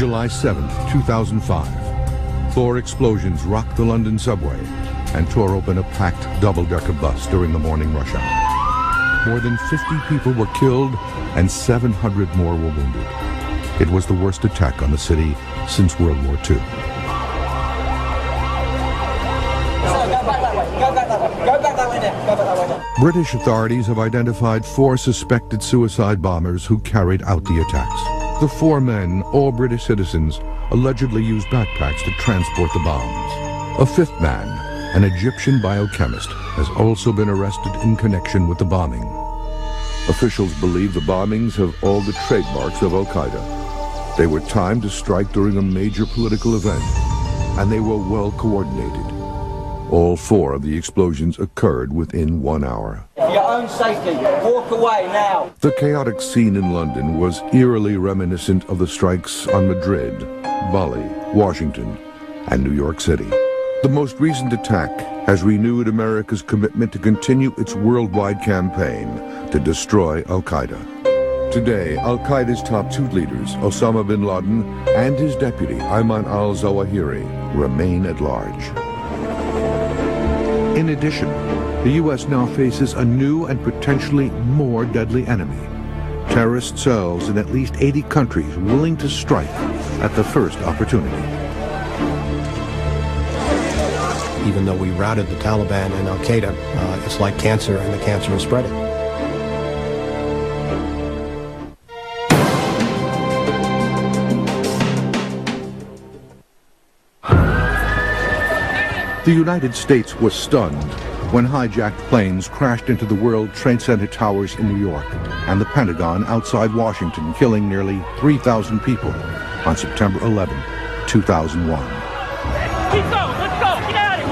July 7, 2005. 4 explosions rocked the London subway and tore open a packed double-decker bus during the morning rush hour. More than 50 people were killed and 700 more were wounded. It was the worst attack on the city since World War II. British authorities have identified 4 suspected suicide bombers who carried out the attacks. The 4 men, all British citizens, allegedly used backpacks to transport the bombs. A 5th man, an Egyptian biochemist, has also been arrested in connection with the bombing. Officials believe the bombings have all the trademarks of Al-Qaeda. They were timed to strike during a major political event, and they were well coordinated. All 4 of the explosions occurred within 1 hour. For your own safety, walk away now. The chaotic scene in London was eerily reminiscent of the strikes on Madrid, Bali, Washington, and New York City. The most recent attack has renewed America's commitment to continue its worldwide campaign to destroy Al-Qaeda. Today, Al-Qaeda's top 2 leaders, Osama bin Laden and his deputy, Ayman al-Zawahiri, remain at large. In addition, the U.S. now faces a new and potentially more deadly enemy. Terrorist cells in at least 80 countries willing to strike at the first opportunity. Even though we routed the Taliban and Al-Qaeda, it's like cancer, and the cancer is spreading. The United States was stunned when hijacked planes crashed into the World Trade Center towers in New York and the Pentagon outside Washington, killing nearly 3,000 people on September 11, 2001. Keep going, let's go, get out of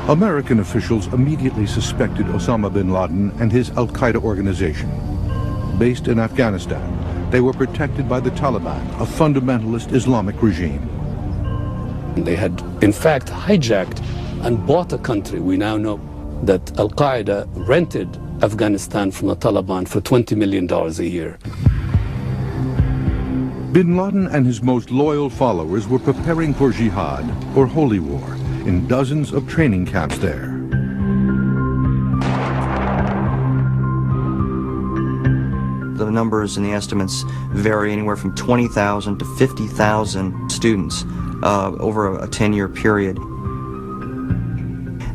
here! American officials immediately suspected Osama bin Laden and his Al-Qaeda organization. Based in Afghanistan, they were protected by the Taliban, a fundamentalist Islamic regime. They had, in fact, hijacked and bought a country. We now know that Al-Qaeda rented Afghanistan from the Taliban for $20 million a year. Bin Laden and his most loyal followers were preparing for jihad, or holy war, in dozens of training camps there. The numbers and the estimates vary anywhere from 20,000 to 50,000 students over a 10-year period.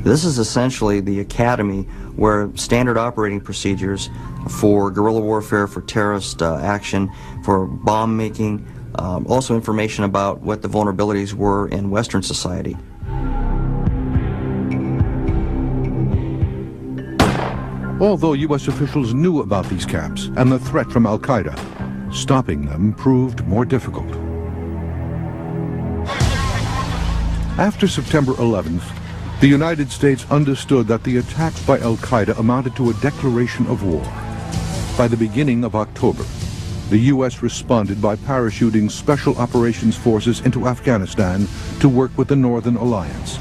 This is essentially the academy where standard operating procedures for guerrilla warfare, for terrorist action, for bomb making, also information about what the vulnerabilities were in Western society. Although U.S. officials knew about these camps and the threat from Al-Qaeda, stopping them proved more difficult. After September 11th, the United States understood that the attacks by Al-Qaeda amounted to a declaration of war. By the beginning of October, the U.S. responded by parachuting Special Operations Forces into Afghanistan to work with the Northern Alliance,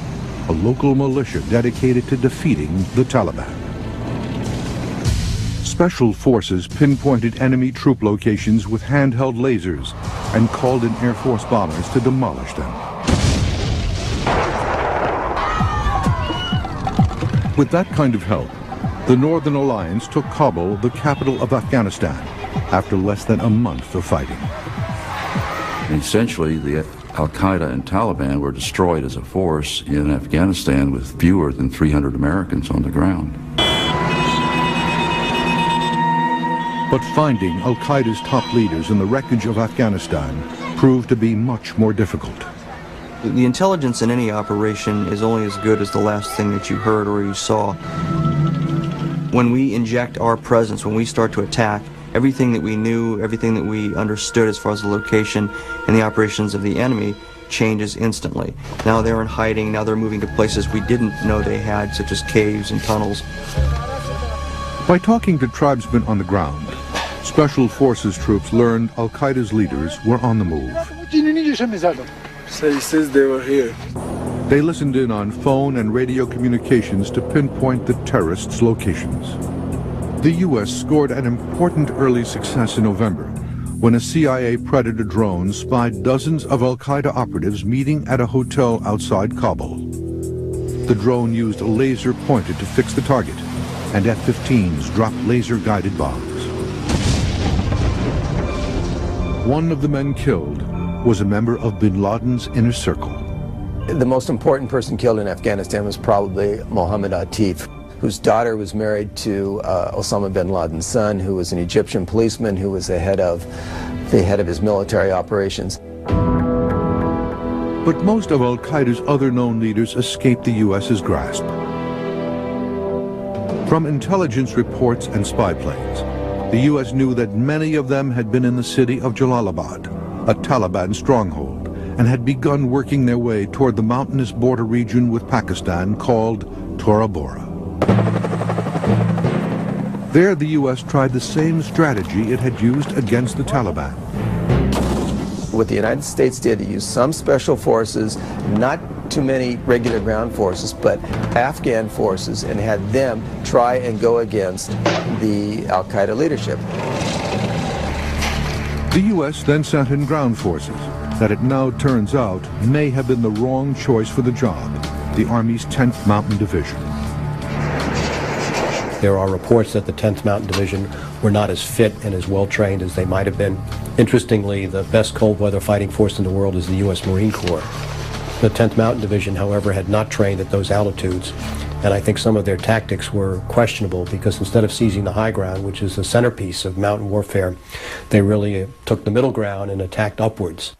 a local militia dedicated to defeating the Taliban. Special forces pinpointed enemy troop locations with handheld lasers and called in Air Force bombers to demolish them. With that kind of help, the Northern Alliance took Kabul, the capital of Afghanistan, after less than a month of fighting. Essentially, the Al-Qaeda and Taliban were destroyed as a force in Afghanistan with fewer than 300 Americans on the ground. But finding Al-Qaeda's top leaders in the wreckage of Afghanistan proved to be much more difficult. The intelligence in any operation is only as good as the last thing that you heard or you saw. When we inject our presence, when we start to attack, everything that we knew, everything that we understood as far as the location and the operations of the enemy changes instantly. Now they're in hiding, now they're moving to places we didn't know they had, such as caves and tunnels. By talking to tribesmen on the ground, Special Forces troops learned Al-Qaeda's leaders were on the move. So he says they were here. They listened in on phone and radio communications to pinpoint the terrorists' locations. The U.S. scored an important early success in November when a CIA Predator drone spied dozens of al-Qaeda operatives meeting at a hotel outside Kabul. The drone used a laser pointer to fix the target, and F-15s dropped laser-guided bombs. One of the men killed was a member of bin Laden's inner circle. The most important person killed in Afghanistan was probably Mohammed Atif, whose daughter was married to Osama bin Laden's son, who was an Egyptian policeman who was the head of his military operations. But most of al-Qaeda's other known leaders escaped the U.S.'s grasp. From intelligence reports and spy planes, the U.S. knew that many of them had been in the city of Jalalabad, a Taliban stronghold, and had begun working their way toward the mountainous border region with Pakistan called Tora Bora. There, the U.S. tried the same strategy it had used against the Taliban. What the United States did, it used some special forces, not too many regular ground forces, but Afghan forces, and had them try and go against the al-Qaeda leadership. The U.S. then sent in ground forces that it now turns out may have been the wrong choice for the job, the Army's 10th Mountain Division. There are reports that the 10th Mountain Division were not as fit and as well trained as they might have been. Interestingly, the best cold weather fighting force in the world is the U.S. Marine Corps. The 10th Mountain Division, however, had not trained at those altitudes, and I think some of their tactics were questionable because instead of seizing the high ground, which is the centerpiece of mountain warfare, they really took the middle ground and attacked upwards.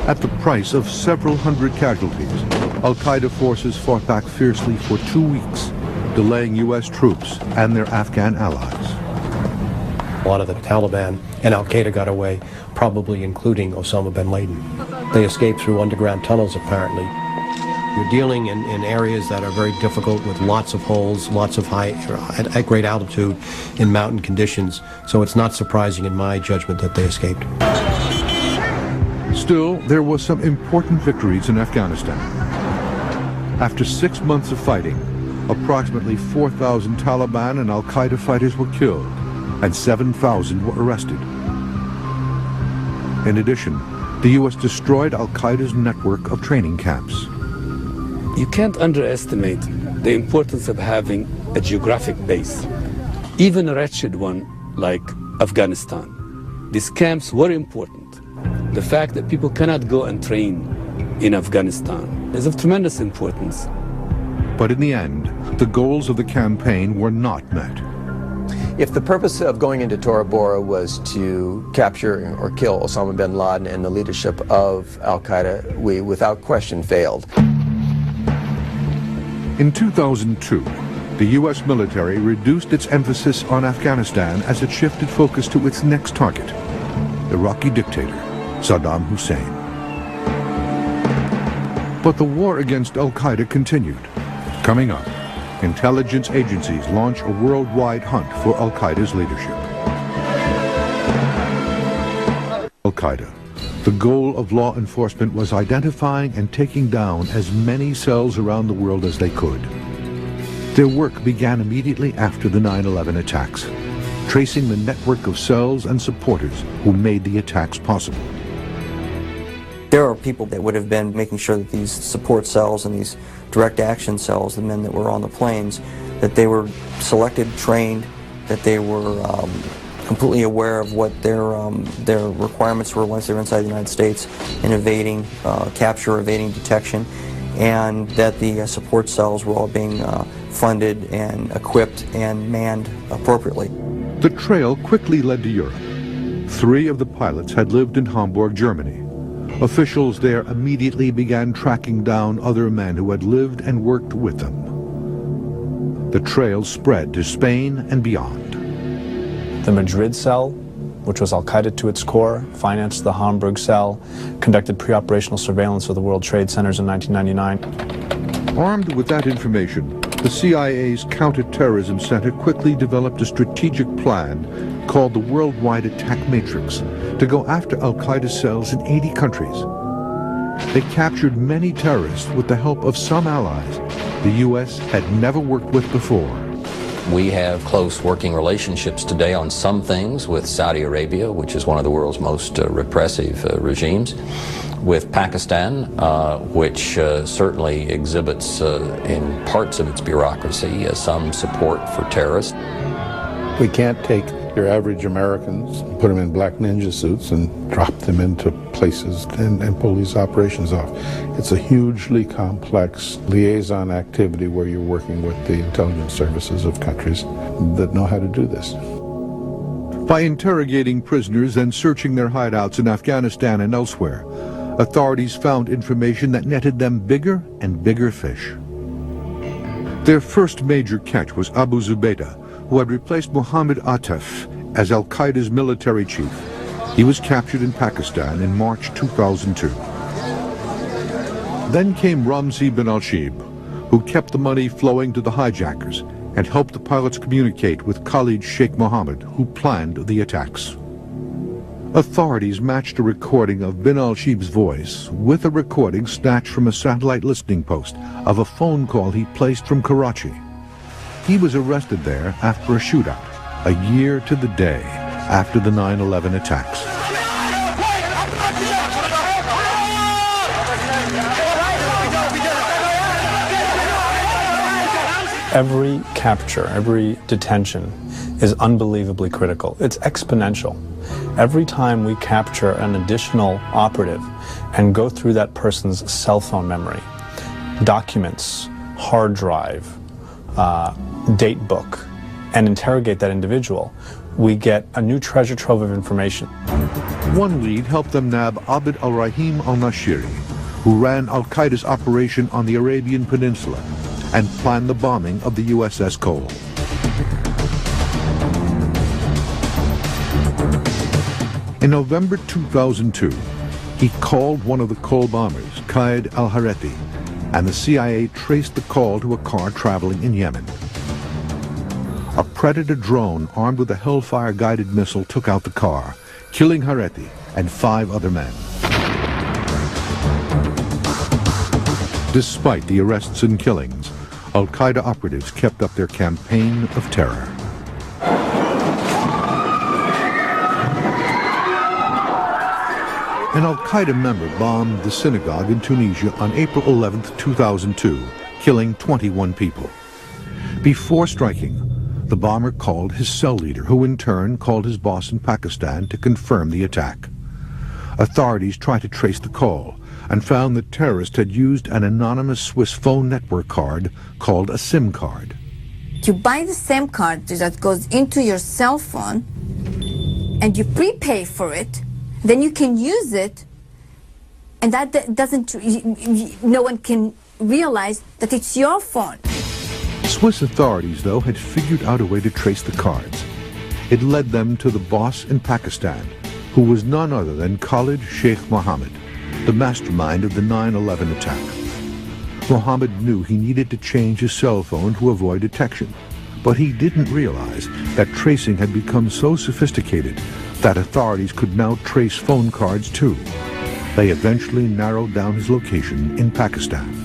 At the price of several hundred casualties, al-Qaeda forces fought back fiercely for 2 weeks, delaying U.S. troops and their Afghan allies. A lot of the Taliban and al-Qaeda got away, probably including Osama bin Laden. They escaped through underground tunnels, apparently. You're dealing in areas that are very difficult with lots of holes, lots of at great altitude in mountain conditions, so it's not surprising in my judgment that they escaped. Still, there was some important victories in Afghanistan. After 6 months of fighting, approximately 4,000 Taliban and al-Qaeda fighters were killed, and 7,000 were arrested. In addition, the U.S. destroyed al-Qaeda's network of training camps. You can't underestimate the importance of having a geographic base, even a wretched one like Afghanistan. These camps were important. The fact that people cannot go and train in Afghanistan is of tremendous importance. But in the end, the goals of the campaign were not met. If the purpose of going into Tora Bora was to capture or kill Osama bin Laden and the leadership of al-Qaeda, we without question failed. In 2002, the U.S. military reduced its emphasis on Afghanistan as it shifted focus to its next target, Iraqi dictator Saddam Hussein. But the war against al-Qaeda continued. Coming up, intelligence agencies launch a worldwide hunt for al-Qaeda's leadership. Al-Qaeda. The goal of law enforcement was identifying and taking down as many cells around the world as they could. Their work began immediately after the 9/11 attacks, tracing the network of cells and supporters who made the attacks possible. There are people that would have been making sure that these support cells and these direct action cells, the men that were on the planes, that they were selected, trained, that they were completely aware of what their requirements were once they were inside the United States in evading capture, evading detection, and that the support cells were all being funded and equipped and manned appropriately. The trail quickly led to Europe. 3 of the pilots had lived in Hamburg, Germany. Officials there immediately began tracking down other men who had lived and worked with them. The trail spread to Spain and beyond. The Madrid cell, which was al-Qaeda to its core, financed the Hamburg cell, conducted pre-operational surveillance of the World Trade Centers in 1999. Armed with that information, the CIA's Counterterrorism Center quickly developed a strategic plan called the Worldwide Attack Matrix to go after al-Qaeda cells in 80 countries. They captured many terrorists with the help of some allies the U.S. had never worked with before. We have close working relationships today on some things with Saudi Arabia, which is one of the world's most repressive regimes, with Pakistan, which certainly exhibits in parts of its bureaucracy some support for terrorists. We can't take your average Americans, put them in black ninja suits and drop them into places and pull these operations off. It's a hugely complex liaison activity where you're working with the intelligence services of countries that know how to do this. By interrogating prisoners and searching their hideouts in Afghanistan and elsewhere, authorities found information that netted them bigger and bigger fish. Their first major catch was Abu Zubaydah, who had replaced Mohammed Atef as al-Qaeda's military chief. He was captured in Pakistan in March 2002. Then came Ramzi bin al-Shib, who kept the money flowing to the hijackers and helped the pilots communicate with Khalid Sheikh Mohammed, who planned the attacks. Authorities matched a recording of bin al-Shib's voice with a recording snatched from a satellite listening post of a phone call he placed from Karachi. He was arrested there after a shootout, a year to the day after the 9/11 attacks. Every capture, every detention is unbelievably critical. It's exponential. Every time we capture an additional operative and go through that person's cell phone memory, documents, hard drive, date book, and interrogate that individual, we get a new treasure trove of information. One lead helped them nab Abd al-Rahim al-Nashiri, who ran al-Qaeda's operation on the Arabian Peninsula and planned the bombing of the USS Cole. In November 2002, he called one of the Cole bombers, Qaeda al-Hareti, and the CIA traced the call to a car traveling in Yemen. A Predator drone armed with a Hellfire-guided missile took out the car, killing Hareti and 5 other men. Despite the arrests and killings, al-Qaeda operatives kept up their campaign of terror. An al-Qaeda member bombed the synagogue in Tunisia on April 11, 2002, killing 21 people. Before striking, the bomber called his cell leader, who in turn called his boss in Pakistan to confirm the attack. Authorities tried to trace the call and found the terrorist had used an anonymous Swiss phone network card called a SIM card. You buy the SIM card that goes into your cell phone and you prepay for it, then you can use it, and that doesn't, no one can realize that it's your phone. Swiss authorities, though, had figured out a way to trace the cards. It led them to the boss in Pakistan, who was none other than Khalid Sheikh Mohammed, the mastermind of the 9/11 attack. Mohammed knew he needed to change his cell phone to avoid detection, but he didn't realize that tracing had become so sophisticated that authorities could now trace phone cards too. They eventually narrowed down his location in Pakistan.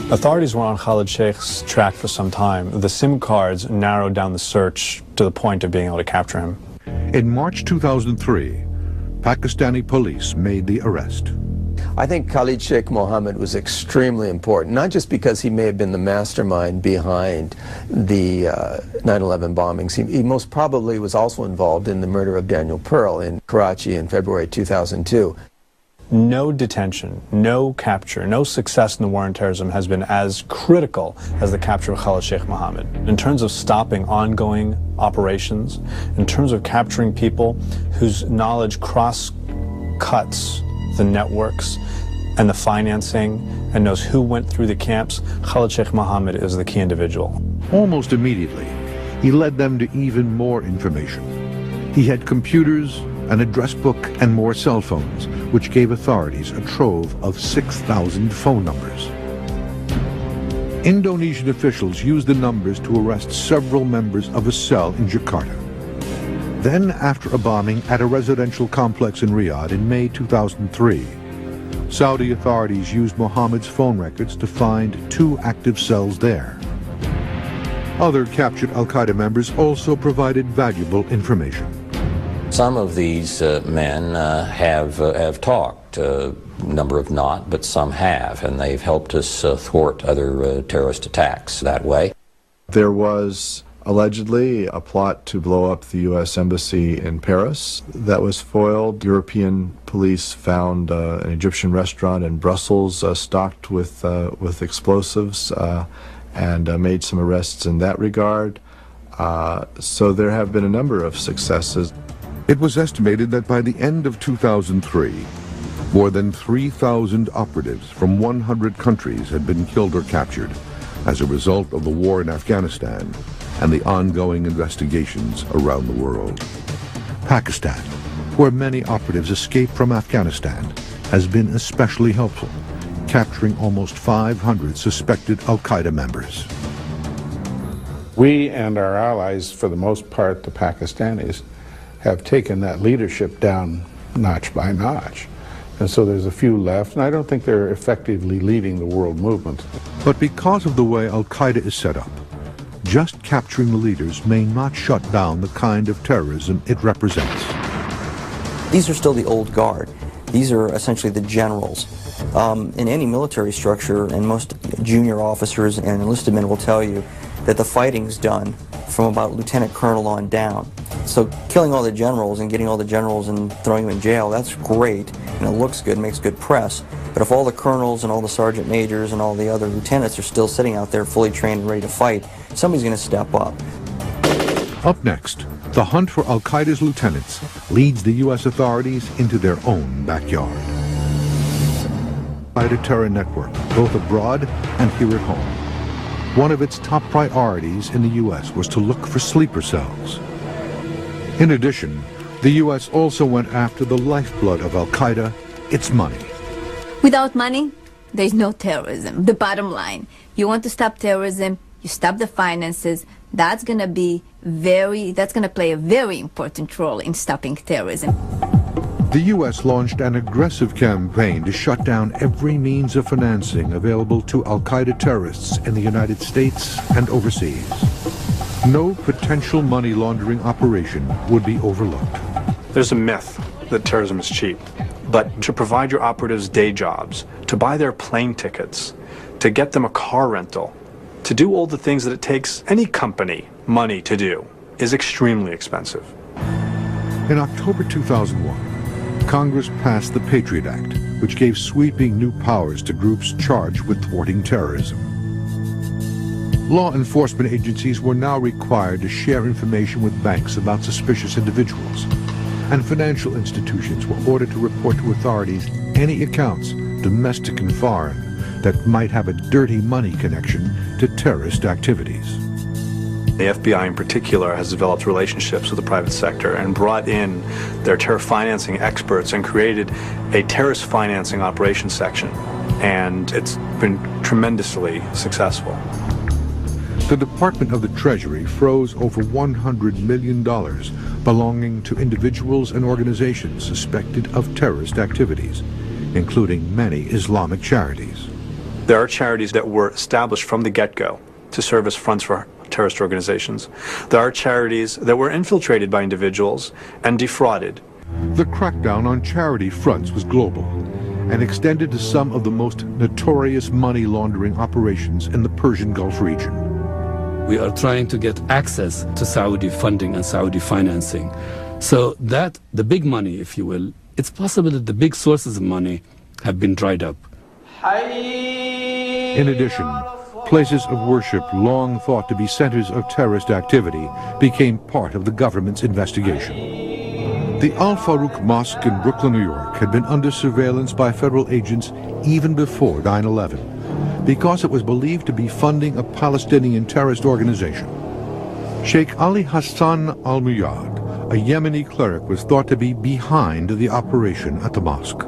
Authorities were on Khalid Sheikh's track for some time. The SIM cards narrowed down the search to the point of being able to capture him. In March 2003, Pakistani police made the arrest. I think Khalid Sheikh Mohammed was extremely important, not just because he may have been the mastermind behind the 9/11 bombings. He most probably was also involved in the murder of Daniel Pearl in Karachi in February 2002. No detention, no capture, no success in the war on terrorism has been as critical as the capture of Khalid Sheikh Mohammed. In terms of stopping ongoing operations, in terms of capturing people whose knowledge cross-cuts the networks and the financing and knows who went through the camps, Khalid Sheikh Mohammed is the key individual. Almost immediately, he led them to even more information. He had computers, an address book, and more cell phones, which gave authorities a trove of 6,000 phone numbers. Indonesian officials used the numbers to arrest several members of a cell in Jakarta. Then, after a bombing at a residential complex in Riyadh in May 2003, Saudi authorities used Mohammed's phone records to find 2 active cells there. Other captured al-Qaeda members also provided valuable information. Some of these men have talked, a number have not, but some have, and they've helped us thwart other terrorist attacks that way. There was allegedly a plot to blow up the U.S. Embassy in Paris. That was foiled. European police found an Egyptian restaurant in Brussels stocked with explosives and made some arrests in that regard. So there have been a number of successes. It was estimated that by the end of 2003, more than 3,000 operatives from 100 countries had been killed or captured as a result of the war in Afghanistan and the ongoing investigations around the world. Pakistan, where many operatives escaped from Afghanistan, has been especially helpful, capturing almost 500 suspected al-Qaeda members. We and our allies, for the most part the Pakistanis, have taken that leadership down notch by notch. And so there's a few left, and I don't think they're effectively leading the world movement. But because of the way al-Qaeda is set up, just capturing the leaders may not shut down the kind of terrorism it represents. These are still the old guard. These are essentially the generals. In any military structure, and most junior officers and enlisted men will tell you that the fighting's done from about lieutenant colonel on down. So killing all the generals and getting all the generals and throwing them in jail, that's great, and it looks good, makes good press. But if all the colonels and all the sergeant majors and all the other lieutenants are still sitting out there fully trained and ready to fight, somebody's going to step up. Up next, the hunt for al-Qaeda's lieutenants leads the U.S. authorities into their own backyard. Al-Qaeda terror network, both abroad and here at home. One of its top priorities in the U.S. was to look for sleeper cells. In addition, the U.S. also went after the lifeblood of al-Qaeda, its money. Without money, there's no terrorism. The bottom line, you want to stop terrorism, you stop the finances, that's going to play a very important role in stopping terrorism. The U.S. launched an aggressive campaign to shut down every means of financing available to al-Qaeda terrorists in the United States and overseas. No potential money laundering operation would be overlooked. There's a myth that terrorism is cheap, but to provide your operatives day jobs, to buy their plane tickets, to get them a car rental, to do all the things that it takes any company money to do is extremely expensive. In October 2001, Congress passed the Patriot Act, which gave sweeping new powers to groups charged with thwarting terrorism. Law enforcement agencies were now required to share information with banks about suspicious individuals, and financial institutions were ordered to report to authorities any accounts, domestic and foreign, that might have a dirty money connection to terrorist activities. The FBI in particular has developed relationships with the private sector and brought in their terror financing experts and created a terrorist financing operations section. And it's been tremendously successful. The Department of the Treasury froze over $100 million belonging to individuals and organizations suspected of terrorist activities, including many Islamic charities. There are charities that were established from the get-go to serve as fronts for terrorist organizations. There are charities that were infiltrated by individuals and defrauded. The crackdown on charity fronts was global and extended to some of the most notorious money laundering operations in the Persian Gulf region. We are trying to get access to Saudi funding and Saudi financing. So that, the big money, if you will, it's possible that the big sources of money have been dried up. In addition, places of worship long thought to be centers of terrorist activity became part of the government's investigation. The Al Farouk Mosque in Brooklyn, New York had been under surveillance by federal agents even before 9/11 because it was believed to be funding a Palestinian terrorist organization. Sheikh Ali Hassan al-Muyad, a Yemeni cleric, was thought to be behind the operation at the mosque.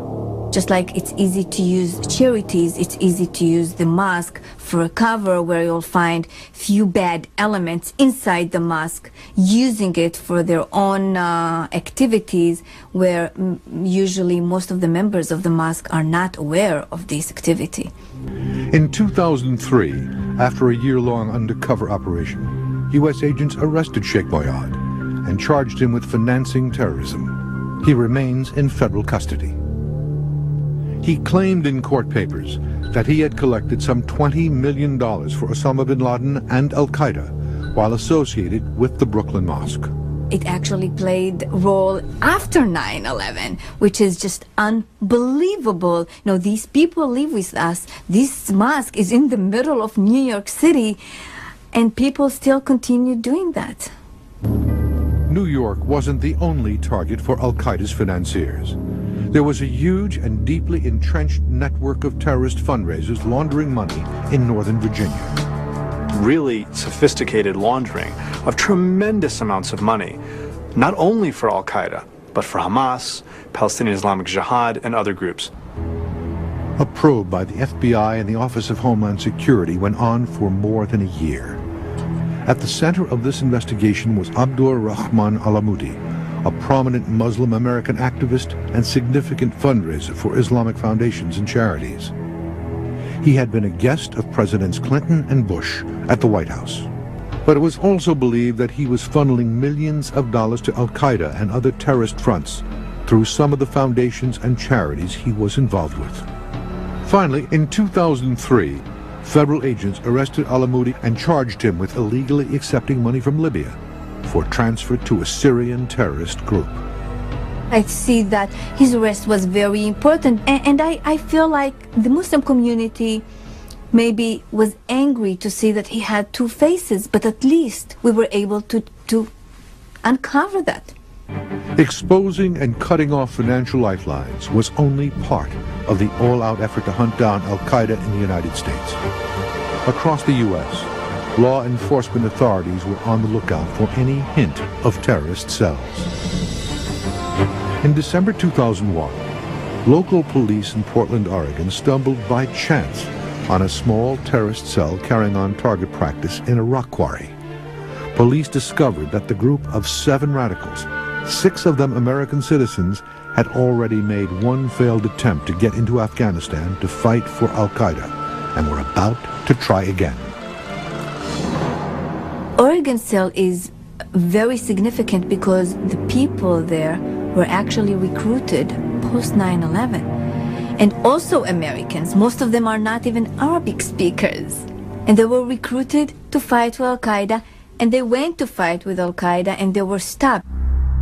Just like it's easy to use charities, it's easy to use the mosque for a cover where you'll find few bad elements inside the mosque using it for their own activities, where usually most of the members of the mosque are not aware of this activity. In 2003, after a year-long undercover operation, U.S. agents arrested Sheikh Moyad and charged him with financing terrorism. He remains in federal custody. He claimed in court papers that he had collected some $20 million for Osama bin Laden and Al-Qaeda while associated with the Brooklyn Mosque. It actually played a role after 9/11, which is just unbelievable. You know, these people live with us. This mosque is in the middle of New York City, and people still continue doing that. New York wasn't the only target for Al-Qaeda's financiers. There was a huge and deeply entrenched network of terrorist fundraisers laundering money in Northern Virginia. Really sophisticated laundering of tremendous amounts of money, not only for Al-Qaeda, but for Hamas, Palestinian Islamic Jihad, and other groups. A probe by the FBI and the Office of Homeland Security went on for more than a year. At the center of this investigation was Abdur Rahman Alamoudi, a prominent Muslim American activist and significant fundraiser for Islamic foundations and charities. He had been a guest of Presidents Clinton and Bush at the White House. But it was also believed that he was funneling millions of dollars to Al-Qaeda and other terrorist fronts through some of the foundations and charities he was involved with. Finally, in 2003, federal agents arrested Alamoudi and charged him with illegally accepting money from Libya for transfer to a Syrian terrorist group. I see that his arrest was very important, and I feel like the Muslim community maybe was angry to see that he had two faces, but at least we were able to uncover that. Exposing and cutting off financial lifelines was only part of the all-out effort to hunt down Al-Qaeda in the United States. Across the U.S., law enforcement authorities were on the lookout for any hint of terrorist cells. In December 2001, local police in Portland, Oregon stumbled by chance on a small terrorist cell carrying on target practice in a rock quarry. Police discovered that the group of 7 radicals, 6 of them American citizens, had already made one failed attempt to get into Afghanistan to fight for Al-Qaeda and were about to try again. Oregon cell is very significant because the people there were actually recruited post 9/11, and also Americans. Most of them are not even Arabic speakers, and they were recruited to fight with Al-Qaeda, and they went to fight with Al-Qaeda, and they were stopped.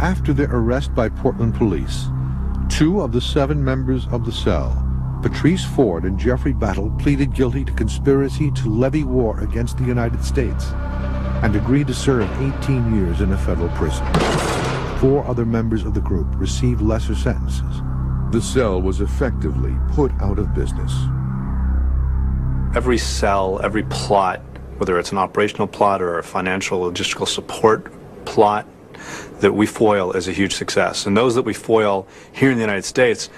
After their arrest by Portland police, 2 of the 7 members of the cell, Patrice Ford and Jeffrey Battle, pleaded guilty to conspiracy to levy war against the United States and agreed to serve 18 years in a federal prison. 4 other members of the group received lesser sentences. The cell was effectively put out of business. Every cell, every plot, whether it's an operational plot or a financial logistical support plot, that we foil is a huge success. And those that we foil here in the United States,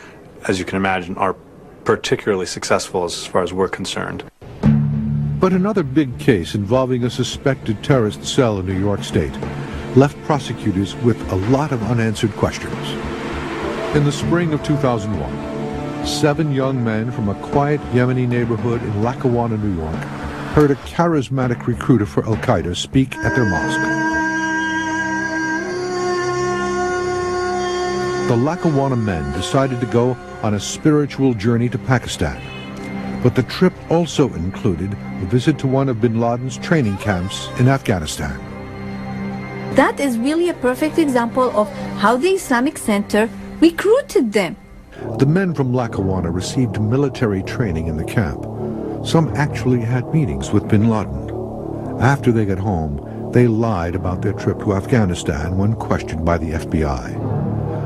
as you can imagine, are particularly successful as far as we're concerned. But another big case involving a suspected terrorist cell in New York State left prosecutors with a lot of unanswered questions. In the spring of 2001, 7 young men from a quiet Yemeni neighborhood in Lackawanna, New York, heard a charismatic recruiter for Al-Qaeda speak at their mosque. The Lackawanna men decided to go on a spiritual journey to Pakistan, but the trip also included a visit to one of bin Laden's training camps in Afghanistan. That is really a perfect example of how the Islamic Center recruited them. The men from Lackawanna received military training in the camp. Some actually had meetings with bin Laden. After they got home, they lied about their trip to Afghanistan when questioned by the FBI.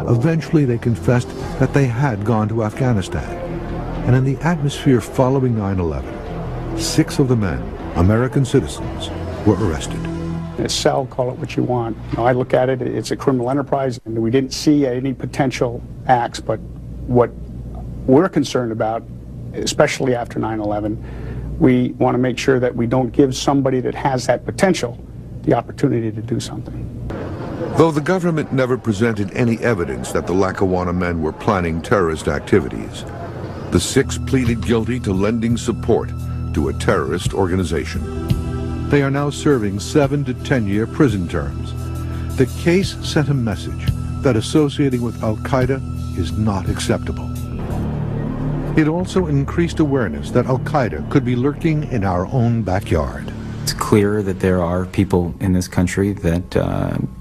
Eventually, they confessed that they had gone to Afghanistan. And in the atmosphere following 9/11, 6 of the men, American citizens, were arrested. A cell, call it what you want. You know, I look at it, it's a criminal enterprise, and we didn't see any potential acts, but what we're concerned about, especially after 9/11, we want to make sure that we don't give somebody that has that potential the opportunity to do something. Though the government never presented any evidence that the Lackawanna men were planning terrorist activities, the 6 pleaded guilty to lending support to a terrorist organization. They are now serving 7 to 10-year prison terms. The case sent a message that associating with Al-Qaeda is not acceptable. It also increased awareness that Al-Qaeda could be lurking in our own backyard. It's clear that there are people in this country that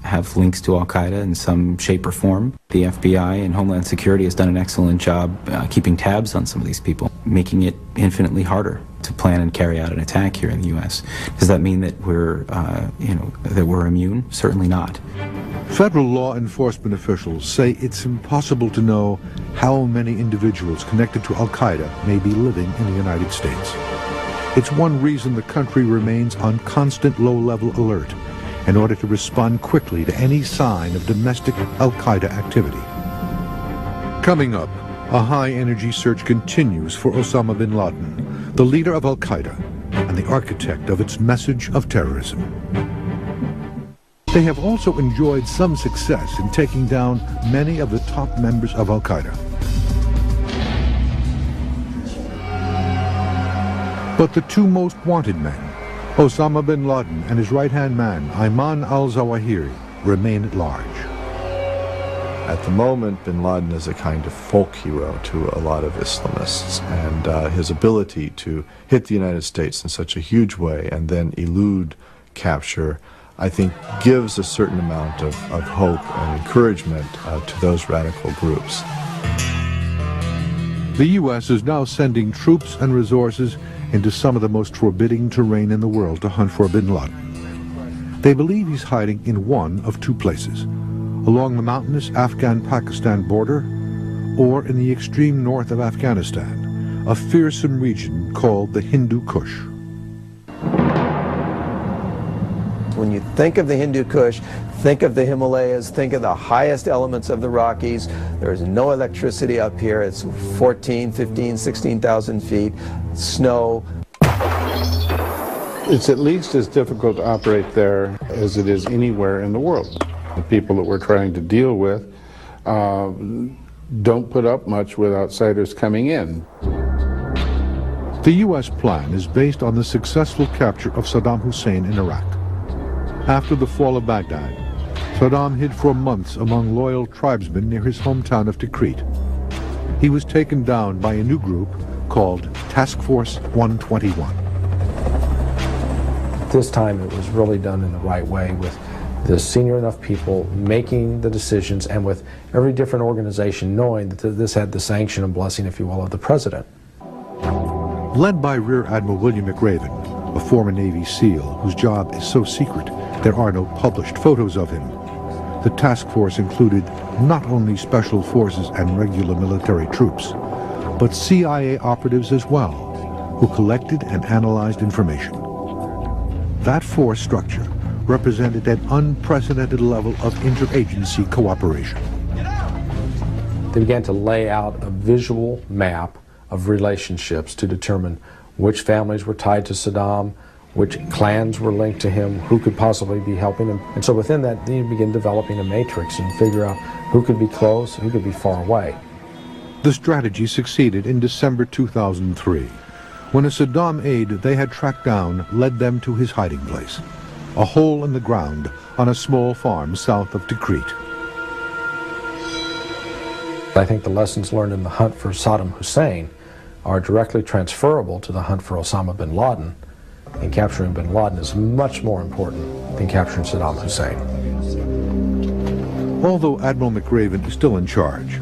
have links to Al-Qaeda in some shape or form. The FBI and Homeland Security has done an excellent job keeping tabs on some of these people, making it infinitely harder to plan and carry out an attack here in the U.S. Does that mean that we're immune? Certainly not. Federal law enforcement officials say it's impossible to know how many individuals connected to Al-Qaeda may be living in the United States. It's one reason the country remains on constant low-level alert in order to respond quickly to any sign of domestic Al-Qaeda activity. Coming up, a high-energy search continues for Osama bin Laden, the leader of Al-Qaeda and the architect of its message of terrorism. They have also enjoyed some success in taking down many of the top members of Al-Qaeda. But the two most wanted men, Osama bin Laden and his right-hand man, Ayman al-Zawahiri, remain at large. At the moment, bin Laden is a kind of folk hero to a lot of Islamists, and his ability to hit the United States in such a huge way and then elude capture, I think, gives a certain amount of hope and encouragement to those radical groups. The U.S. is now sending troops and resources into some of the most forbidding terrain in the world to hunt for bin Laden. They believe he's hiding in one of two places, along the mountainous Afghan-Pakistan border or in the extreme north of Afghanistan, a fearsome region called the Hindu Kush. When you think of the Hindu Kush, think of the Himalayas, think of the highest elements of the Rockies. There is no electricity up here. It's 14, 15, 16,000 feet, snow. It's at least as difficult to operate there as it is anywhere in the world. The people that we're trying to deal with don't put up much with outsiders coming in. The U.S. plan is based on the successful capture of Saddam Hussein in Iraq. After the fall of Baghdad, Saddam hid for months among loyal tribesmen near his hometown of Tikrit. He was taken down by a new group called Task Force 121. This time it was really done in the right way, with the senior enough people making the decisions and with every different organization knowing that this had the sanction and blessing, if you will, of the president. Led by Rear Admiral William McRaven, a former Navy SEAL whose job is so secret there are no published photos of him, the task force included not only special forces and regular military troops, but CIA operatives as well, who collected and analyzed information. That force structure represented an unprecedented level of interagency cooperation. They began to lay out a visual map of relationships to determine which families were tied to Saddam, which clans were linked to him, who could possibly be helping him. And so within that, you begin developing a matrix and figure out who could be close, who could be far away. The strategy succeeded in December 2003, when a Saddam aide they had tracked down led them to his hiding place, a hole in the ground on a small farm south of Tikrit. I think the lessons learned in the hunt for Saddam Hussein are directly transferable to the hunt for Osama bin Laden, and capturing bin Laden is much more important than capturing Saddam Hussein. Although Admiral McRaven is still in charge,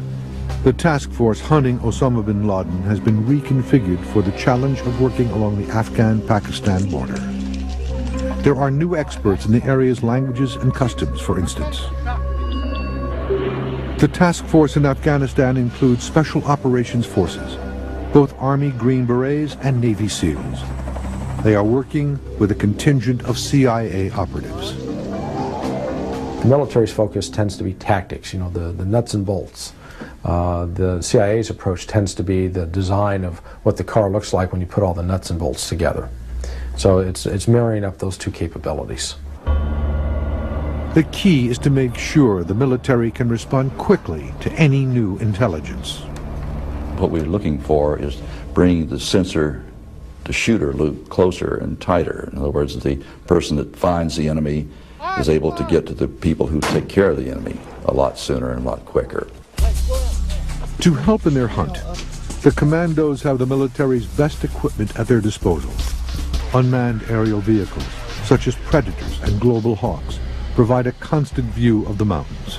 the task force hunting Osama bin Laden has been reconfigured for the challenge of working along the Afghan-Pakistan border. There are new experts in the area's languages and customs, for instance. The task force in Afghanistan includes Special Operations Forces, both Army Green Berets and Navy SEALs. They are working with a contingent of CIA operatives. The military's focus tends to be tactics, the nuts and bolts. The CIA's approach tends to be the design of what the car looks like when you put all the nuts and bolts together. So it's marrying up those two capabilities. The key is to make sure the military can respond quickly to any new intelligence. What we're looking for is bringing the sensor shooter loop closer and tighter. In other words, the person that finds the enemy is able to get to the people who take care of the enemy a lot sooner and a lot quicker. To help in their hunt, the commandos have the military's best equipment at their disposal. Unmanned aerial vehicles, such as Predators and Global Hawks, provide a constant view of the mountains.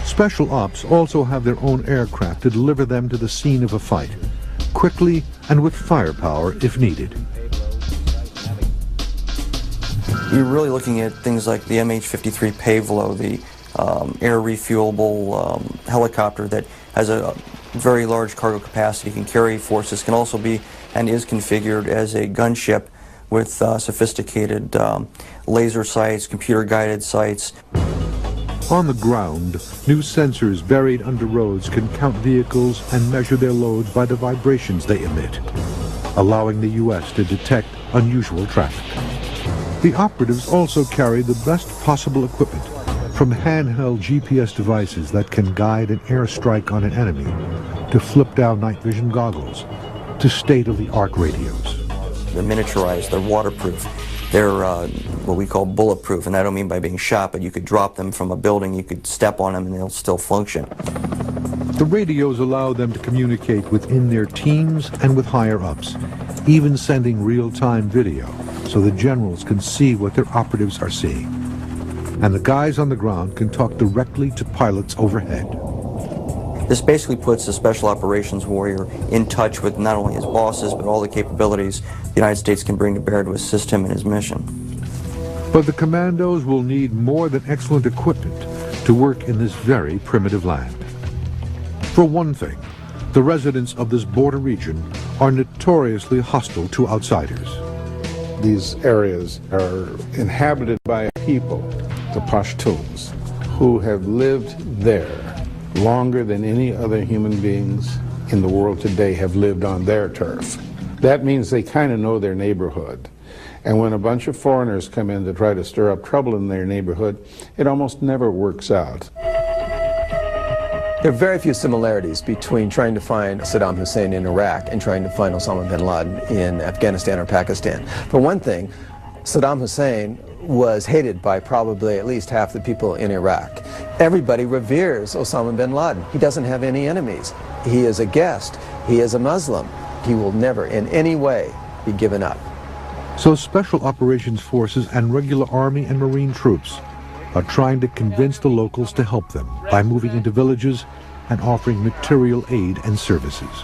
Special Ops also have their own aircraft to deliver them to the scene of a fight, quickly and with firepower if needed. You're really looking at things like the MH-53 Pavlo, the air refuelable helicopter that has a very large cargo capacity, can carry forces, can also be and is configured as a gunship with sophisticated laser sights, computer-guided sights. On the ground, new sensors buried under roads can count vehicles and measure their loads by the vibrations they emit, allowing the U.S. to detect unusual traffic. The operatives also carry the best possible equipment, from handheld GPS devices that can guide an airstrike on an enemy, to flip-down night vision goggles, to state-of-the-art radios. They're miniaturized, they're waterproof, they're what we call bulletproof, and I don't mean by being shot, but you could drop them from a building, you could step on them and they'll still function. The radios allow them to communicate within their teams and with higher-ups, even sending real-time video so the generals can see what their operatives are seeing. And the guys on the ground can talk directly to pilots overhead. This basically puts the Special Operations warrior in touch with not only his bosses, but all the capabilities the United States can bring to bear to assist him in his mission. But the commandos will need more than excellent equipment to work in this very primitive land. For one thing, the residents of this border region are notoriously hostile to outsiders. These areas are inhabited by a people, the Pashtuns, who have lived there longer than any other human beings in the world today have lived on their turf. That means they kind of know their neighborhood. And when a bunch of foreigners come in to try to stir up trouble in their neighborhood, it almost never works out. There are very few similarities between trying to find Saddam Hussein in Iraq and trying to find Osama bin Laden in Afghanistan or Pakistan. For one thing, Saddam Hussein was hated by probably at least half the people in Iraq. Everybody reveres Osama bin Laden. He doesn't have any enemies. He is a guest. He is a Muslim. He will never in any way be given up. So Special Operations Forces and regular Army and Marine troops are trying to convince the locals to help them by moving into villages and offering material aid and services.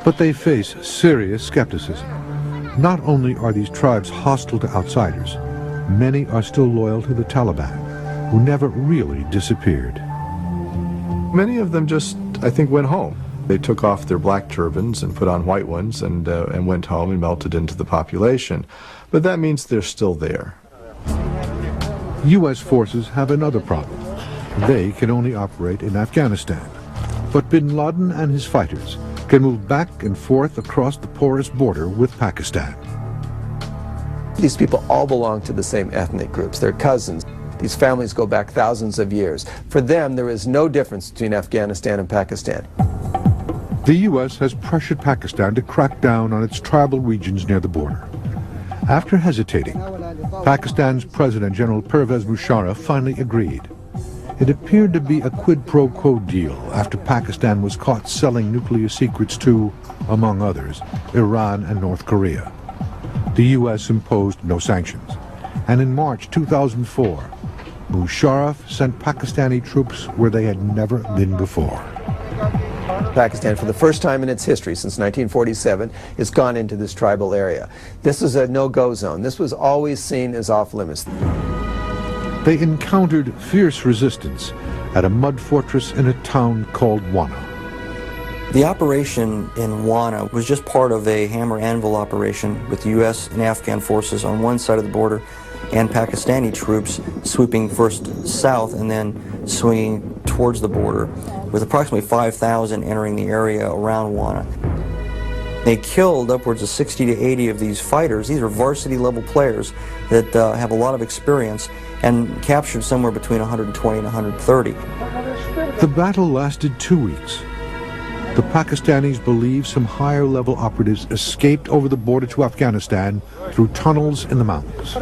But they face serious skepticism. Not only are these tribes hostile to outsiders, many are still loyal to the Taliban, who never really disappeared. Many of them just, I think, went home. They took off their black turbans and put on white ones and went home and melted into the population. But that means they're still there. U.S. forces have another problem. They can only operate in Afghanistan. But bin Laden and his fighters can move back and forth across the porous border with Pakistan. These people all belong to the same ethnic groups. They're cousins. These families go back thousands of years. For them, there is no difference between Afghanistan and Pakistan. The U.S. has pressured Pakistan to crack down on its tribal regions near the border. After hesitating, Pakistan's President General Pervez Musharraf finally agreed. It appeared to be a quid pro quo deal after Pakistan was caught selling nuclear secrets to, among others, Iran and North Korea. The U.S. imposed no sanctions, and in March 2004, Musharraf sent Pakistani troops where they had never been before. Pakistan, for the first time in its history since 1947, has gone into this tribal area. This is a no-go zone. This was always seen as off-limits. They encountered fierce resistance at a mud fortress in a town called Wana. The operation in Wana was just part of a hammer-anvil operation with U.S. and Afghan forces on one side of the border and Pakistani troops sweeping first south and then swinging towards the border, with approximately 5,000 entering the area around Wana. They killed upwards of 60 to 80 of these fighters. These are varsity-level players that have a lot of experience, and captured somewhere between 120 and 130. The battle lasted 2 weeks. The Pakistanis believe some higher-level operatives escaped over the border to Afghanistan through tunnels in the mountains.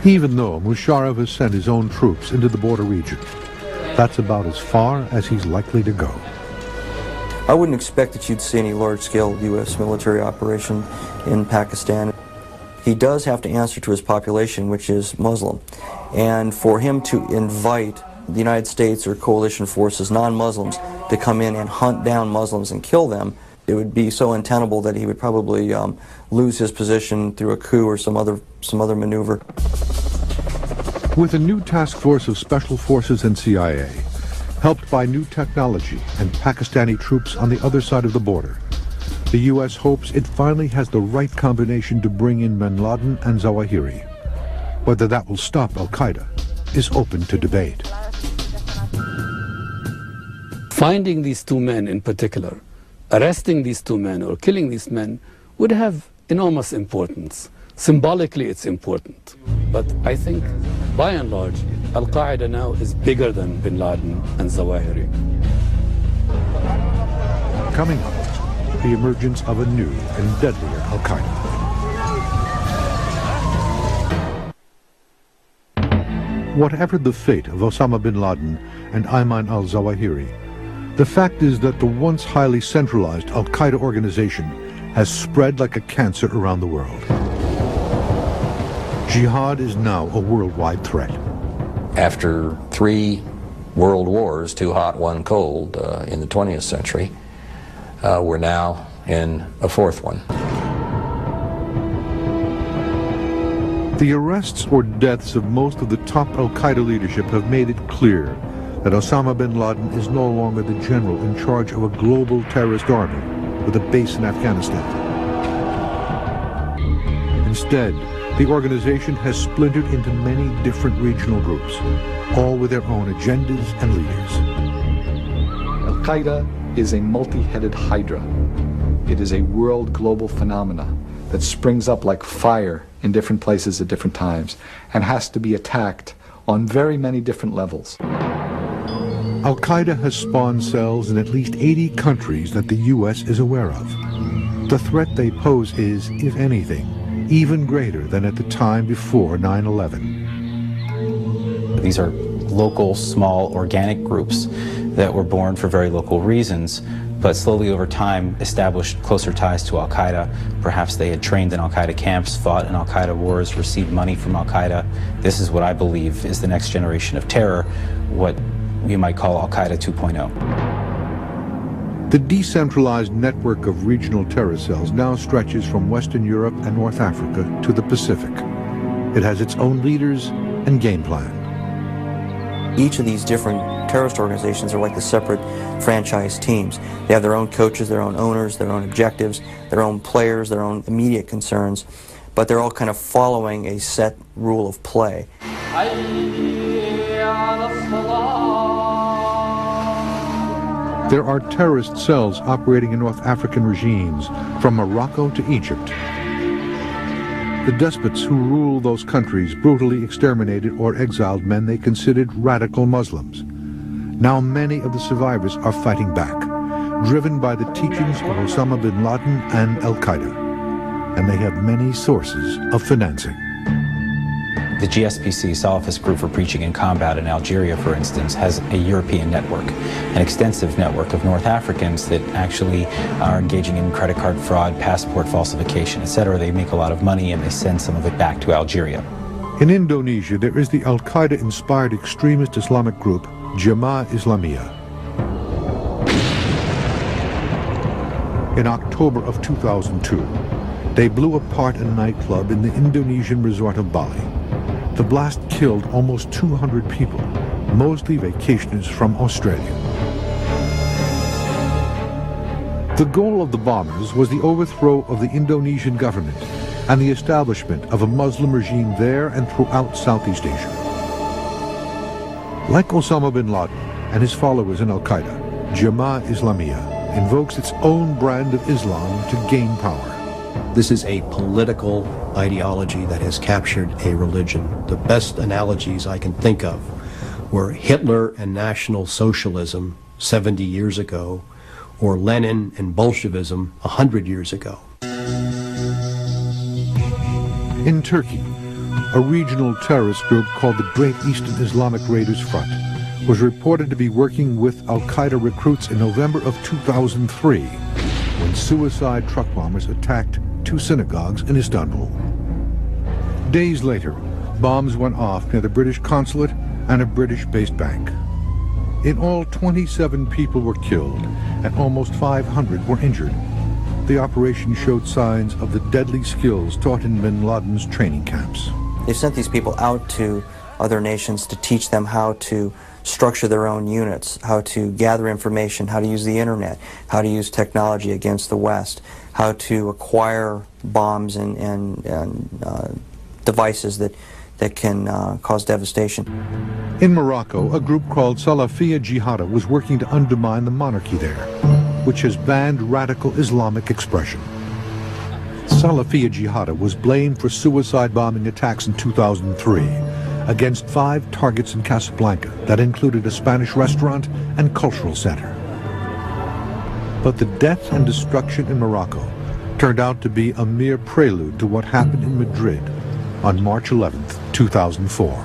Even though Musharraf has sent his own troops into the border region, that's about as far as he's likely to go. I wouldn't expect that you'd see any large-scale U.S. military operation in Pakistan. He does have to answer to his population, which is Muslim. And for him to invite the United States or coalition forces, non-Muslims, to come in and hunt down Muslims and kill them, it would be so untenable that he would probably lose his position through a coup or some other maneuver. With a new task force of special forces and CIA, helped by new technology and Pakistani troops on the other side of the border, the U.S. hopes it finally has the right combination to bring in bin Laden and Zawahiri. Whether that will stop al-Qaeda is open to debate. Finding these two men in particular, arresting these two men or killing these men would have enormous importance. Symbolically, it's important. But I think, by and large, al-Qaeda now is bigger than bin Laden and Zawahiri. Coming up, the emergence of a new and deadlier al-Qaeda. Whatever the fate of Osama bin Laden and Ayman al-Zawahiri, the fact is that the once highly centralized al-Qaeda organization has spread like a cancer around the world. Jihad is now a worldwide threat. After 3 world wars, 2 hot, 1 cold, in the 20th century, we're now in a 4th one. The arrests or deaths of most of the top al-Qaeda leadership have made it clear that Osama bin Laden is no longer the general in charge of a global terrorist army with a base in Afghanistan. Instead, the organization has splintered into many different regional groups, all with their own agendas and leaders. Al-Qaeda is a multi-headed hydra. It is a world global phenomena that springs up like fire in different places at different times and has to be attacked on very many different levels. Al-Qaeda has spawned cells in at least 80 countries that the U.S. is aware of. The threat they pose is, if anything, even greater than at the time before 9/11. These are local, small, organic groups that were born for very local reasons, but slowly over time established closer ties to al-Qaeda. Perhaps they had trained in al-Qaeda camps, fought in al-Qaeda wars, received money from al-Qaeda. This is what I believe is the next generation of terror, what we might call al-Qaeda 2.0. The decentralized network of regional terror cells now stretches from Western Europe and North Africa to the Pacific. It has its own leaders and game plan. Each of these different terrorist organizations are like the separate franchise teams. They have their own coaches, their own owners, their own objectives, their own players, their own immediate concerns, but they're all kind of following a set rule of play. There are terrorist cells operating in North African regimes, from Morocco to Egypt. The despots who rule those countries brutally exterminated or exiled men they considered radical Muslims. Now many of the survivors are fighting back, driven by the teachings of Osama bin Laden and al-Qaeda, and they have many sources of financing. The GSPC, Salafist Group for Preaching in Combat in Algeria, for instance, has a European network, an extensive network of North Africans that actually are engaging in credit card fraud, passport falsification, etc. They make a lot of money and they send some of it back to Algeria. In Indonesia, there is the al-Qaeda-inspired extremist Islamic group, Jemaah Islamiyah. In October of 2002, they blew apart a nightclub in the Indonesian resort of Bali. The blast killed almost 200 people, mostly vacationers from Australia. The goal of the bombers was the overthrow of the Indonesian government and the establishment of a Muslim regime there and throughout Southeast Asia. Like Osama bin Laden and his followers in al-Qaeda, Jemaah Islamiyah invokes its own brand of Islam to gain power. This is a political ideology that has captured a religion. The best analogies I can think of were Hitler and National Socialism 70 years ago, or Lenin and Bolshevism 100 years ago. In Turkey, a regional terrorist group called the Great Eastern Islamic Raiders Front was reported to be working with al-Qaeda recruits in November of 2003 when suicide truck bombers attacked 2 synagogues in Istanbul. Days later, bombs went off near the British consulate and a British-based bank. In all, 27 people were killed and almost 500 were injured. The operation showed signs of the deadly skills taught in bin Laden's training camps. They sent these people out to other nations to teach them how to structure their own units, how to gather information, how to use the internet, how to use technology against the West, how to acquire bombs and devices that can cause devastation. In Morocco, a group called Salafia Jihada was working to undermine the monarchy there, which has banned radical Islamic expression. Salafia Jihada was blamed for suicide bombing attacks in 2003 against 5 targets in Casablanca that included a Spanish restaurant and cultural center. But the death and destruction in Morocco turned out to be a mere prelude to what happened in Madrid on March 11th, 2004.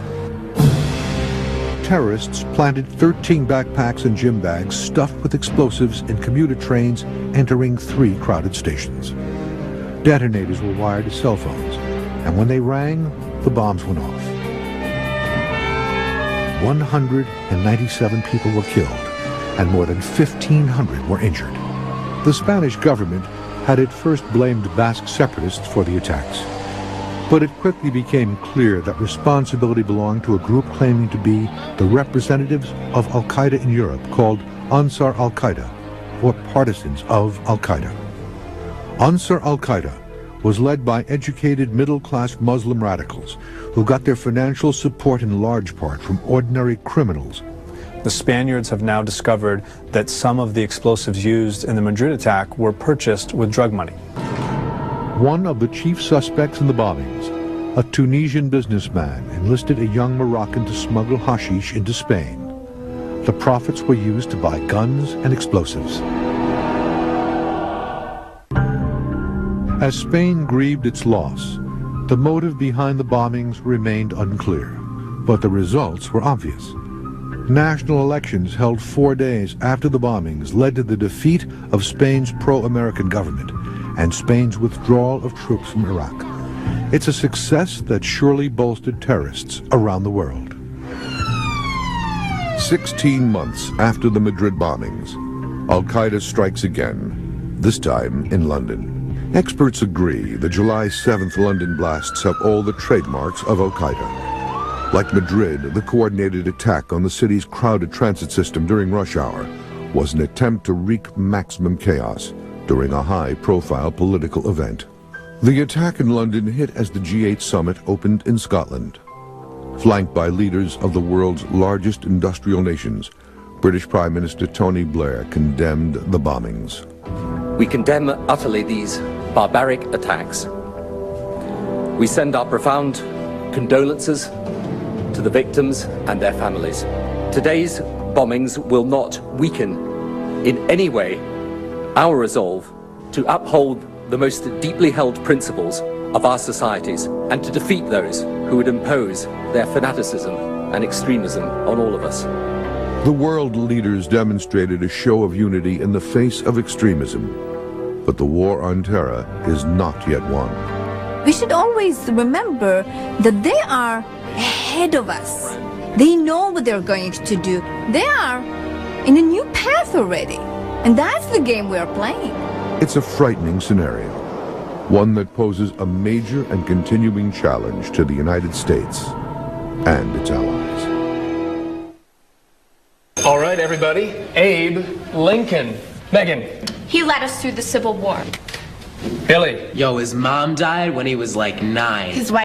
Terrorists planted 13 backpacks and gym bags stuffed with explosives in commuter trains entering 3 crowded stations. Detonators were wired to cell phones, and when they rang, the bombs went off. 197 people were killed, and more than 1,500 were injured. The Spanish government had at first blamed Basque separatists for the attacks, but it quickly became clear that responsibility belonged to a group claiming to be the representatives of al-Qaeda in Europe called Ansar al-Qaeda, or Partisans of al-Qaeda. Ansar al-Qaeda was led by educated middle-class Muslim radicals who got their financial support in large part from ordinary criminals. The Spaniards have now discovered that some of the explosives used in the Madrid attack were purchased with drug money. One of the chief suspects in the bombings, a Tunisian businessman, enlisted a young Moroccan to smuggle hashish into Spain. The profits were used to buy guns and explosives. As Spain grieved its loss, the motive behind the bombings remained unclear, but the results were obvious. National elections held 4 days after the bombings led to the defeat of Spain's pro-American government and Spain's withdrawal of troops from Iraq. It's a success that surely bolstered terrorists around the world. 16 months after the Madrid bombings, al-Qaeda strikes again, this time in London. Experts agree the July 7th London blasts have all the trademarks of al-Qaeda. Like Madrid, the coordinated attack on the city's crowded transit system during rush hour was an attempt to wreak maximum chaos during a high-profile political event. The attack in London hit as the G8 summit opened in Scotland. Flanked by leaders of the world's largest industrial nations, British Prime Minister Tony Blair condemned the bombings. We condemn utterly these barbaric attacks. We send our profound condolences to the victims and their families. Today's bombings will not weaken in any way our resolve to uphold the most deeply held principles of our societies and to defeat those who would impose their fanaticism and extremism on all of us. The world leaders demonstrated a show of unity in the face of extremism. But the war on terror is not yet won. We should always remember that they are ahead of us. They know what they're going to do. They are in a new path already. And that's the game we are playing. It's a frightening scenario, one that poses a major and continuing challenge to the United States and its allies. All right, everybody. Abe Lincoln. Megan. He led us through the Civil War. Billy. Yo, his mom died when he was like 9. His wife